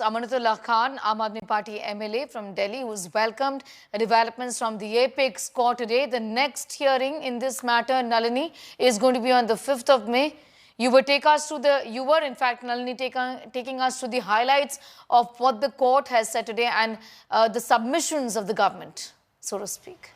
Amanatullah Khan, Aam Aadmi Party MLA from Delhi, who's welcomed developments from the Apex Court today. The next hearing in this matter, Nalini, is going to be on the 5th of May. You were, in fact, Nalini, taking us through the highlights of what the court has said today and the submissions of the government, so to speak.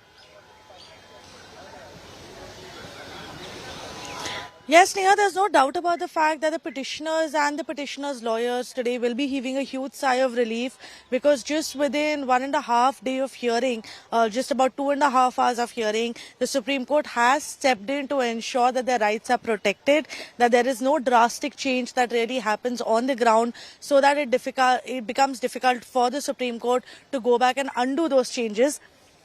Yes, Neha, there's no doubt about the fact that the petitioners and the petitioners' lawyers today will be heaving a huge sigh of relief because just within 1.5 days of hearing, just about 2.5 hours of hearing, the Supreme Court has stepped in to ensure that their rights are protected, that there is no drastic change that really happens on the ground so that it becomes difficult for the Supreme Court to go back and undo those changes.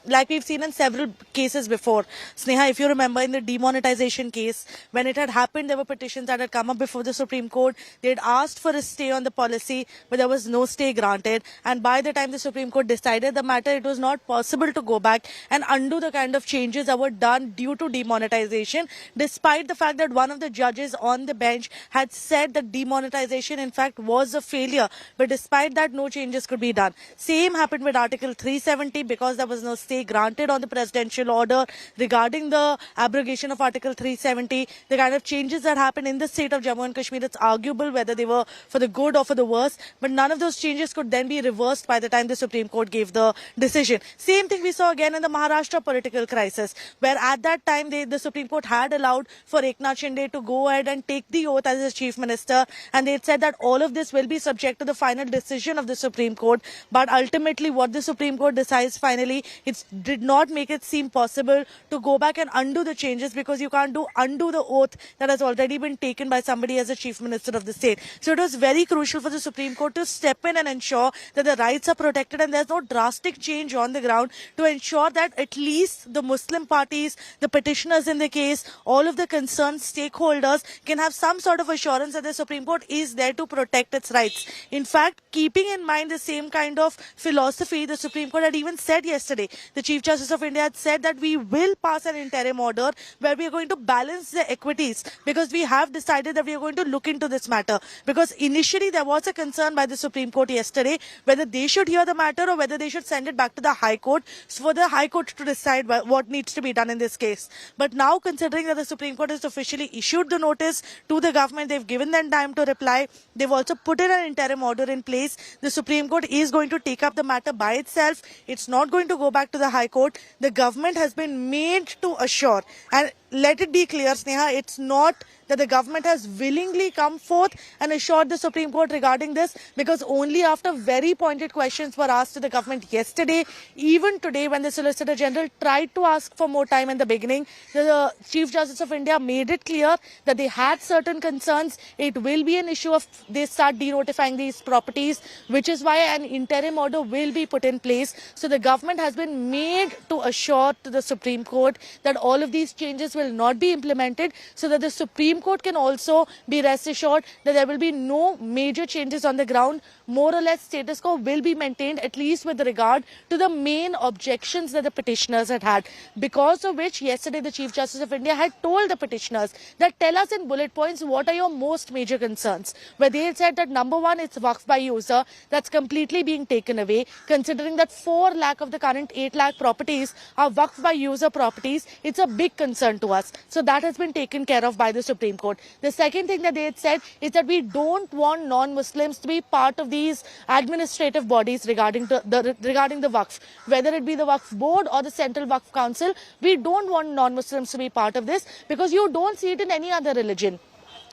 Like we've seen in several cases before. Sneha, if you remember in the demonetization case, when it had happened, there were petitions that had come up before the Supreme Court. They had asked for a stay on the policy, but there was no stay granted. And by the time the Supreme Court decided the matter, it was not possible to go back and undo the kind of changes that were done due to demonetization, despite the fact that one of the judges on the bench had said that demonetization, in fact, was a failure. But despite that, no changes could be done. Same happened with Article 370 because there was no stay granted on the presidential order regarding the abrogation of Article 370. The kind of changes that happened in the state of Jammu and Kashmir, it's arguable whether they were for the good or for the worse, but none of those changes could then be reversed by the time the Supreme Court gave the decision. Same thing we saw again in the Maharashtra political crisis, where at that time the Supreme Court had allowed for Eknath Shinde to go ahead and take the oath as his chief minister, and they had said that all of this will be subject to the final decision of the Supreme Court. But ultimately what the Supreme Court decides finally, it did not make it seem possible to go back and undo the changes because you can't undo the oath that has already been taken by somebody as a chief minister of the state. So it was very crucial for the Supreme Court to step in and ensure that the rights are protected and there's no drastic change on the ground to ensure that at least the Muslim parties, the petitioners in the case, all of the concerned stakeholders can have some sort of assurance that the Supreme Court is there to protect its rights. In fact, keeping in mind the same kind of philosophy, the Supreme Court had even said yesterday, the Chief Justice of India had said that we will pass an interim order where we are going to balance the equities because we have decided that we are going to look into this matter. Because initially there was a concern by the Supreme Court yesterday whether they should hear the matter or whether they should send it back to the High Court for the High Court to decide what needs to be done in this case. But now, considering that the Supreme Court has officially issued the notice to the government, they've given them time to reply. They've also put in an interim order in place. The Supreme Court is going to take up the matter by itself. It's not going to go back to the High Court. The government has been made to assure, and let it be clear, Sneha, it's not that the government has willingly come forth and assured the Supreme Court regarding this, because only after very pointed questions were asked to the government yesterday, even today when the Solicitor General tried to ask for more time in the beginning, the Chief Justice of India made it clear that they had certain concerns. It will be an issue of they start denotifying these properties, which is why an interim order will be put in place. So the government has been made to assure to the Supreme Court that all of these changes will not be implemented, so that the Supreme Court can also be rest assured that there will be no major changes on the ground. More or less status quo will be maintained, at least with regard to the main objections that the petitioners had. Because of which yesterday the Chief Justice of India had told the petitioners that tell us in bullet points what are your most major concerns. Where they had said that number one, it's Waqf by user, that's completely being taken away. Considering that 4 lakh of the current 8 lakh properties are Waqf by user properties, it's a big concern to us. So that has been taken care of by the Supreme Court. The second thing that they had said is that we don't want non-Muslims to be part of these administrative bodies regarding the Waqf. Whether it be the Waqf Board or the Central Waqf Council, we don't want non-Muslims to be part of this because you don't see it in any other religion,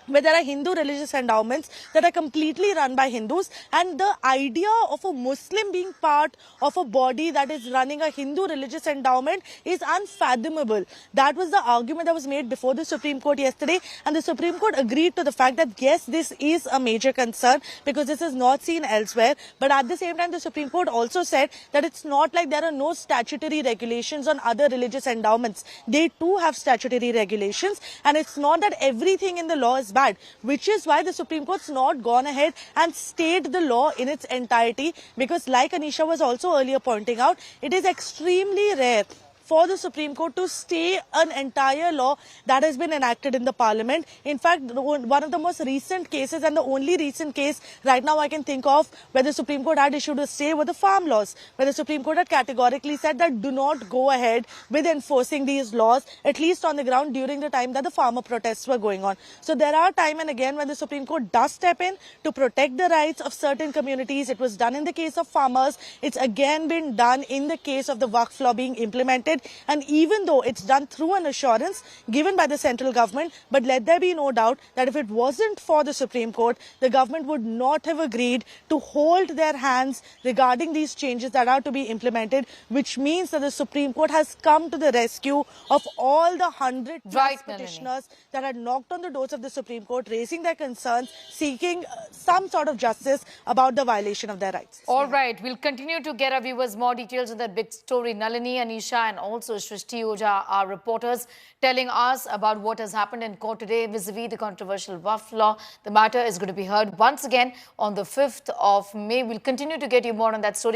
where there are Hindu religious endowments that are completely run by Hindus, and the idea of a Muslim being part of a body that is running a Hindu religious endowment is unfathomable. That was the argument that was made before the Supreme Court yesterday, and the Supreme Court agreed to the fact that yes, this is a major concern because this is not seen elsewhere. But at the same time, the Supreme Court also said that it's not like there are no statutory regulations on other religious endowments. They too have statutory regulations, and it's not that everything in the law is bad, which is why the Supreme Court's not gone ahead and stayed the law in its entirety, because like Anisha was also earlier pointing out, it is extremely rare for the Supreme Court to stay an entire law that has been enacted in the Parliament. In fact, one of the most recent cases and the only recent case right now I can think of where the Supreme Court had issued a stay were the farm laws, where the Supreme Court had categorically said that do not go ahead with enforcing these laws, at least on the ground during the time that the farmer protests were going on. So there are time and again when the Supreme Court does step in to protect the rights of certain communities. It was done in the case of farmers. It's again been done in the case of the Waqf law being implemented. And even though it's done through an assurance given by the central government, but let there be no doubt that if it wasn't for the Supreme Court, the government would not have agreed to hold their hands regarding these changes that are to be implemented, which means that the Supreme Court has come to the rescue of all the 100 Right, plus Nalini. petitioners that had knocked on the doors of the Supreme Court, raising their concerns, seeking some sort of justice about the violation of their rights. All right, we'll continue to get our viewers more details on that big story. Nalini, Anisha and also Shrishti Oja are reporters telling us about what has happened in court today vis-a-vis the controversial Waqf law. The matter is going to be heard once again on the 5th of May. We'll continue to get you more on that story.